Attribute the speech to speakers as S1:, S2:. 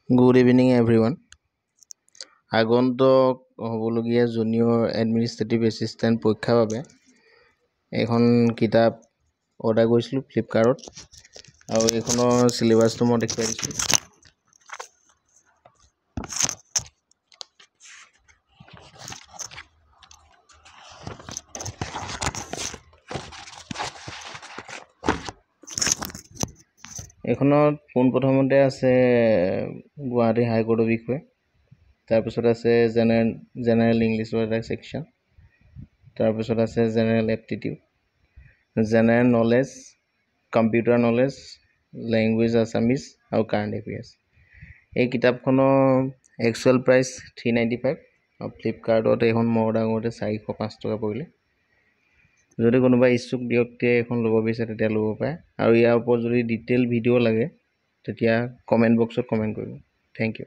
S1: Good evening, everyone. আগন্তুক হ'বলগীয়া junior administrative assistant পৰীক্ষাৰ বাবে এখন কিতাপ অৰ্ডাৰ কৰিছিলোঁ ফ্লিপকাৰ্টত আৰু এইখনৰ চিলেবাছটো মই দেখুৱাই দিছোঁ। এইখনত পোনপ্ৰথমতে আছে গুৱাহাটী হাইকোৰ্টৰ বিষয়ে, তাৰপিছত আছে জেনেৰেল ইংলিছৰ এটা ছেকশ্যন, তাৰপিছত আছে general aptitude, general knowledge, computer knowledge, language Assamese আৰু কাৰেণ্ট এফেয়াৰ্ছ। এই কিতাপখনৰ একচুৱেল প্ৰাইচ 395 আৰু ফ্লিপকাৰ্টত এইখন মই অৰ্ডাৰ কৰোঁতে 405 টকা পৰিলে। যদি কোনোবা ইচ্ছুক ব্যক্তিয়ে এইখন ল'ব বিচাৰে তেতিয়া ল'ব পাৰে, আৰু ইয়াৰ ওপৰত যদি ডিটেইল ভিডিঅ' লাগে তেতিয়া কমেণ্ট বক্সত কমেণ্ট কৰিব। Thank U.